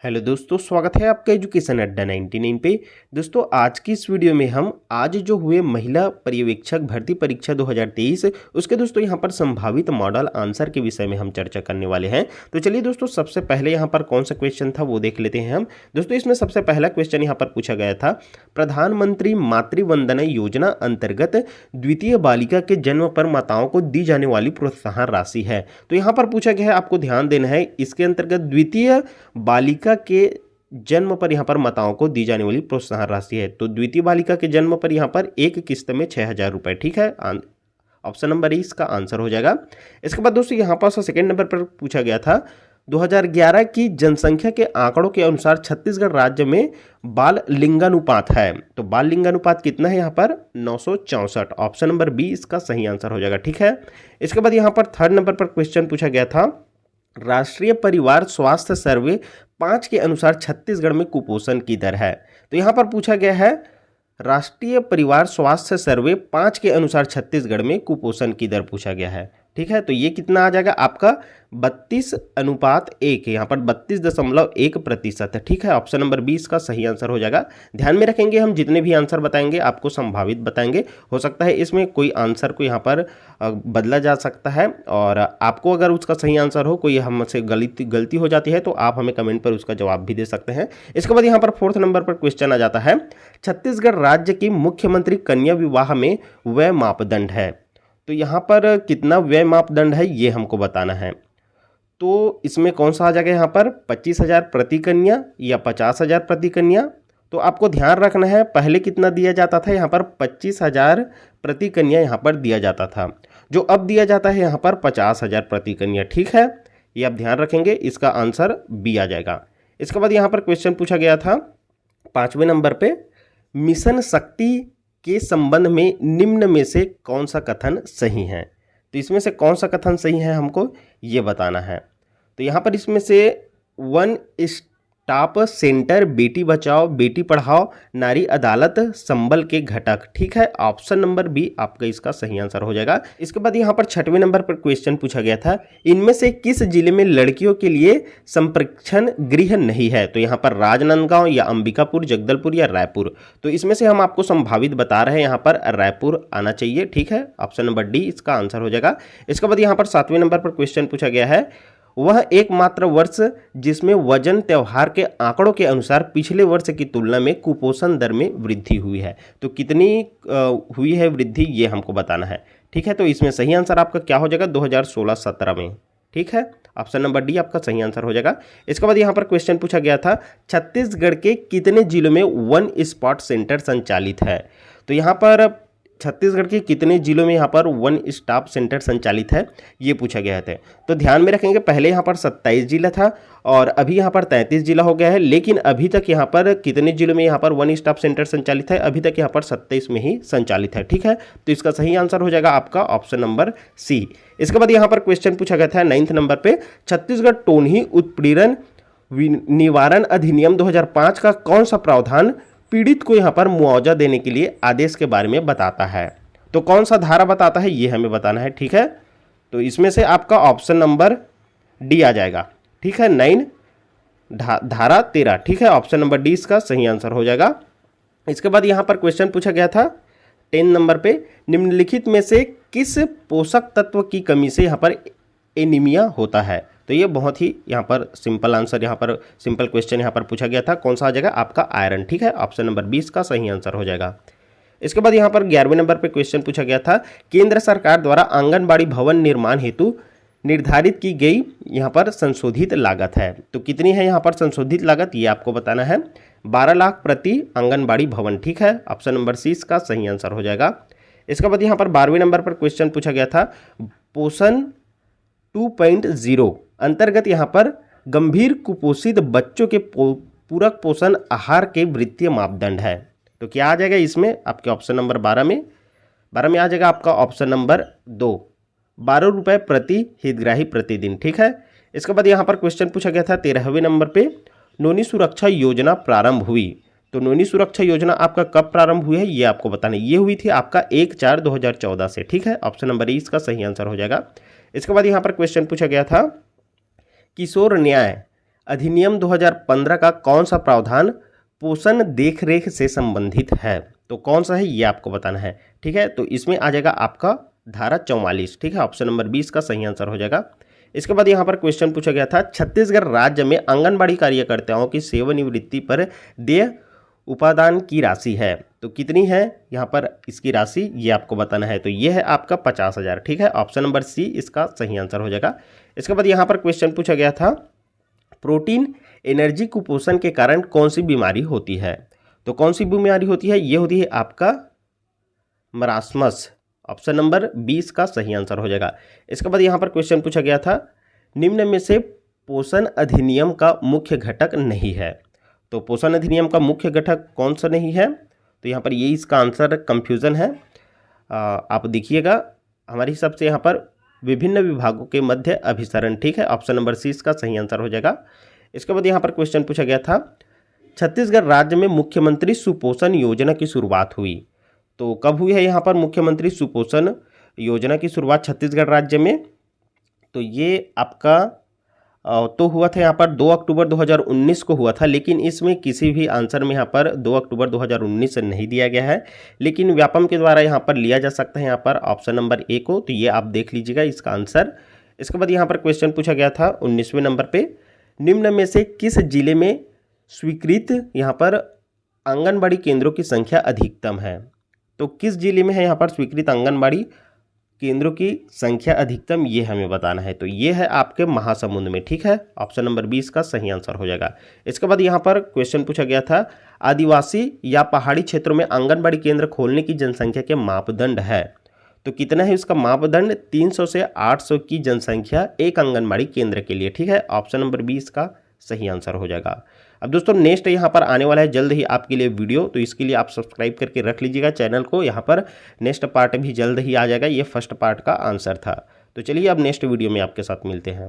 Hello दोस्तों, स्वागत है आपका एजुकेशन अड्डा 99 पे। दोस्तों आज की इस वीडियो में हम आज जो हुए महिला पर्यवेक्षक भर्ती परीक्षा 2023 उसके दोस्तों यहाँ पर संभावित मॉडल आंसर के विषय में हम चर्चा करने वाले हैं। तो चलिए दोस्तों, सबसे पहले यहाँ पर कौन सा क्वेश्चन था वो देख लेते हैं हम। दोस्तों इसमें सबसे पहला क्वेश्चन यहाँ पर पूछा गया था, प्रधानमंत्री मातृ वंदना योजना अंतर्गत द्वितीय बालिका के जन्म पर माताओं को दी जाने वाली प्रोत्साहन राशि है। तो यहाँ पर पूछा गया है, आपको ध्यान देना है, इसके अंतर्गत द्वितीय बालिका के जन्म पर यहां पर माताओं को दी जाने वाली प्रोत्साहन राशि है। तो द्वितीय बालिका के जन्म पर यहां पर एक किस्त में 6,000 रुपए। ठीक है, ऑप्शन नंबर ई इसका आंसर हो जाएगा। इसके बाद दोस्तों यहां पर सेकंड नंबर पर पूछा गया था, 2011 की जनसंख्या के आंकड़ों के अनुसार छत्तीसगढ़ राज्य में बाल लिंगानुपात है। तो बाल लिंगानुपात कितना है यहाँ पर 964। ऑप्शन नंबर बी इसका सही आंसर हो जाएगा। ठीक है, इसके बाद यहाँ पर थर्ड नंबर पर क्वेश्चन पूछा गया था, राष्ट्रीय परिवार स्वास्थ्य सर्वे 5 के अनुसार छत्तीसगढ़ में कुपोषण की दर है। तो यहाँ पर पूछा गया है, राष्ट्रीय परिवार स्वास्थ्य सर्वे 5 के अनुसार छत्तीसगढ़ में कुपोषण की दर पूछा गया है। ठीक है, तो ये कितना आ जाएगा आपका 32:1, यहाँ पर 32.1%। ठीक है, ऑप्शन नंबर 20 का सही आंसर हो जाएगा। ध्यान में रखेंगे, हम जितने भी आंसर बताएंगे आपको संभावित बताएंगे। हो सकता है इसमें कोई आंसर को यहाँ पर बदला जा सकता है, और आपको अगर उसका सही आंसर हो, कोई हमसे गलती हो जाती है तो आप हमें कमेंट पर उसका जवाब भी दे सकते हैं। इसके बाद यहाँ पर फोर्थ नंबर पर क्वेश्चन आ जाता है, छत्तीसगढ़ राज्य की मुख्यमंत्री कन्या विवाह में व्यय मापदंड है। तो यहाँ पर कितना व्यय मापदंड है ये हमको बताना है। तो इसमें कौन सा आ जाएगा यहाँ पर 25,000 प्रति कन्या या 50,000 प्रति कन्या। तो आपको ध्यान रखना है, पहले कितना दिया जाता था, यहाँ पर 25,000 प्रति कन्या यहाँ पर दिया जाता था। जो अब दिया जाता है यहाँ पर 50,000 प्रति कन्या। ठीक है, ये आप ध्यान रखेंगे, इसका आंसर बी आ जाएगा। इसके बाद यहाँ पर क्वेश्चन पूछा गया था 5वें नंबर पे, मिशन शक्ति के संबंध में निम्न में से कौन सा कथन सही है। तो इसमें से कौन सा कथन सही है हमको ये बताना है। तो यहाँ पर इसमें से one stop centre, Beti Bachao Beti Padhao, नारी अदालत संबल के घटक। ठीक है, ऑप्शन नंबर बी आपका इसका सही आंसर हो जाएगा। इसके बाद यहाँ पर 6वें नंबर पर क्वेश्चन पूछा गया था, इनमें से किस जिले में लड़कियों के लिए संप्रेक्षण गृह नहीं है। तो यहाँ पर राजनांदगांव या अंबिकापुर, जगदलपुर या रायपुर। तो इसमें से हम आपको संभावित बता रहे हैं, यहाँ पर रायपुर आना चाहिए। ठीक है, ऑप्शन नंबर डी इसका आंसर हो जाएगा। इसके बाद यहाँ पर 7वें नंबर पर क्वेश्चन पूछा गया है, वह एकमात्र वर्ष जिसमें वजन त्योहार के आंकड़ों के अनुसार पिछले वर्ष की तुलना में कुपोषण दर में वृद्धि हुई है। तो कितनी हुई है वृद्धि ये हमको बताना है। ठीक है, तो इसमें सही आंसर आपका क्या हो जाएगा 2016-17 में। ठीक है, ऑप्शन नंबर डी आपका सही आंसर हो जाएगा। इसके बाद यहाँ पर क्वेश्चन पूछा गया था, छत्तीसगढ़ के कितने जिलों में वन स्पॉट सेंटर संचालित है। तो यहाँ पर छत्तीसगढ़ के कितने जिलों में यहाँ पर वन स्टॉप सेंटर संचालित है ये पूछा गया है। तो ध्यान में रखेंगे, पहले यहाँ पर 27 जिला था और अभी यहाँ पर 33 जिला हो गया है, लेकिन अभी तक यहाँ पर कितने जिलों में यहाँ पर वन स्टॉप सेंटर संचालित है, अभी तक यहाँ पर 27 में ही संचालित है। ठीक है, तो इसका सही आंसर हो जाएगा आपका ऑप्शन नंबर सी। इसके बाद यहाँ पर क्वेश्चन पूछा गया था 9th नंबर पे, छत्तीसगढ़ टोनही उत्पीड़न निवारण अधिनियम 2005 का कौन सा प्रावधान पीड़ित को यहाँ पर मुआवजा देने के लिए आदेश के बारे में बताता है। तो कौन सा धारा बताता है ये हमें बताना है। ठीक है, तो इसमें से आपका ऑप्शन नंबर डी आ जाएगा। ठीक है, 9 धारा 13। ठीक है, ऑप्शन नंबर डी इसका सही आंसर हो जाएगा। इसके बाद यहाँ पर क्वेश्चन पूछा गया था 10 नंबर पे, निम्नलिखित में से किस पोषक तत्व की कमी से यहाँ पर एनीमिया होता है। तो ये बहुत ही यहाँ पर सिंपल आंसर, यहाँ पर सिंपल क्वेश्चन यहाँ पर पूछा गया था, कौन सा आ जाएगा आपका आयरन। ठीक है, ऑप्शन नंबर 20 का सही आंसर हो जाएगा। इसके बाद यहाँ पर 11वें नंबर पे क्वेश्चन पूछा गया था, केंद्र सरकार द्वारा आंगनबाड़ी भवन निर्माण हेतु निर्धारित की गई यहाँ पर संशोधित लागत है। तो कितनी है यहाँ पर संशोधित लागत ये आपको बताना है, 12 लाख प्रति आंगनबाड़ी भवन। ठीक है, ऑप्शन नंबर सी इसका सही आंसर हो जाएगा। इसके बाद यहाँ पर 12वें नंबर पर क्वेश्चन पूछा गया था, पोषण 2.0 अंतर्गत यहाँ पर गंभीर कुपोषित बच्चों के पूरक पोषण आहार के वित्तीय मापदंड है। तो क्या आ जाएगा इसमें आपके ऑप्शन नंबर 12 में आ जाएगा आपका ऑप्शन नंबर 2, 12 रुपये प्रति हितग्राही प्रतिदिन। ठीक है, इसके बाद यहाँ पर क्वेश्चन पूछा गया था 13वें नंबर पे, नोनी सुरक्षा योजना प्रारंभ हुई। तो नोनी सुरक्षा योजना आपका कब प्रारंभ हुई है ये आपको बताना है। ये हुई थी आपका 1/4/2014 से। ठीक है, ऑप्शन नंबर 20 का सही आंसर हो जाएगा। इसके बाद यहाँ पर क्वेश्चन पूछा गया था, किशोर न्याय अधिनियम 2015 का कौन सा प्रावधान पोषण देखरेख से संबंधित है? तो कौन सा है ये आपको बताना है। ठीक है, तो इसमें आ जाएगा आपका धारा 44। ठीक है, ऑप्शन नंबर 20 का सही आंसर हो जाएगा। इसके बाद यहाँ पर क्वेश्चन पूछा गया था, छत्तीसगढ़ राज्य में आंगनबाड़ी कार्यकर्ताओं की सेवानिवृत्ति पर देय उपादान की राशि है, तो कितनी है यहाँ पर इसकी राशि, ये आपको बताना है। तो ये है आपका 50,000। ठीक है, ऑप्शन नंबर सी इसका सही आंसर हो जाएगा। इसके बाद यहाँ पर क्वेश्चन पूछा गया था, प्रोटीन एनर्जी कुपोषण के कारण कौन सी बीमारी होती है? तो कौन सी बीमारी होती है? ये होती है आपका मरासमस। ऑप्शन नंबर 20 का सही आंसर हो जाएगा। इसके बाद यहाँ पर क्वेश्चन पूछा गया था, निम्न में से पोषण अधिनियम का मुख्य घटक नहीं है। तो पोषण अधिनियम का मुख्य घटक कौन सा नहीं है? तो यहाँ पर ये इसका आंसर कन्फ्यूज़न है। आप देखिएगा, हमारे हिसाब से यहाँ पर विभिन्न विभागों के मध्य अभिसरण। ठीक है, ऑप्शन नंबर सी इसका सही आंसर हो जाएगा। इसके बाद यहाँ पर क्वेश्चन पूछा गया था, छत्तीसगढ़ राज्य में मुख्यमंत्री सुपोषण योजना की शुरुआत हुई। तो कब हुई है यहाँ पर मुख्यमंत्री सुपोषण योजना की शुरुआत छत्तीसगढ़ राज्य में? तो ये आपका तो हुआ था यहाँ पर 2 अक्टूबर 2019 को हुआ था, लेकिन इसमें किसी भी आंसर में यहाँ पर 2 अक्टूबर 2019 से नहीं दिया गया है, लेकिन व्यापम के द्वारा यहाँ पर लिया जा सकता है यहाँ पर ऑप्शन नंबर ए को। तो ये आप देख लीजिएगा इसका आंसर। इसके बाद यहाँ पर क्वेश्चन पूछा गया था 19वें नंबर पे, निम्न में से किस जिले में स्वीकृत यहाँ पर आंगनबाड़ी केंद्रों की संख्या अधिकतम है? तो किस जिले में है यहाँ पर स्वीकृत आंगनबाड़ी केंद्रों की संख्या अधिकतम, ये हमें बताना है। तो ये है आपके महासमुंद में। ठीक है, ऑप्शन नंबर 20 का सही आंसर हो जाएगा। इसके बाद यहाँ पर क्वेश्चन पूछा गया था, आदिवासी या पहाड़ी क्षेत्रों में आंगनबाड़ी केंद्र खोलने की जनसंख्या के मापदंड है। तो कितना है इसका मापदंड? 300 से 800 की जनसंख्या एक आंगनबाड़ी केंद्र के लिए। ठीक है, ऑप्शन नंबर 20 का सही आंसर हो जाएगा। अब दोस्तों नेक्स्ट यहाँ पर आने वाला है जल्द ही आपके लिए वीडियो, तो इसके लिए आप सब्सक्राइब करके रख लीजिएगा चैनल को। यहाँ पर नेक्स्ट पार्ट भी जल्द ही आ जाएगा। ये फर्स्ट पार्ट का आंसर था। तो चलिए अब नेक्स्ट वीडियो में आपके साथ मिलते हैं।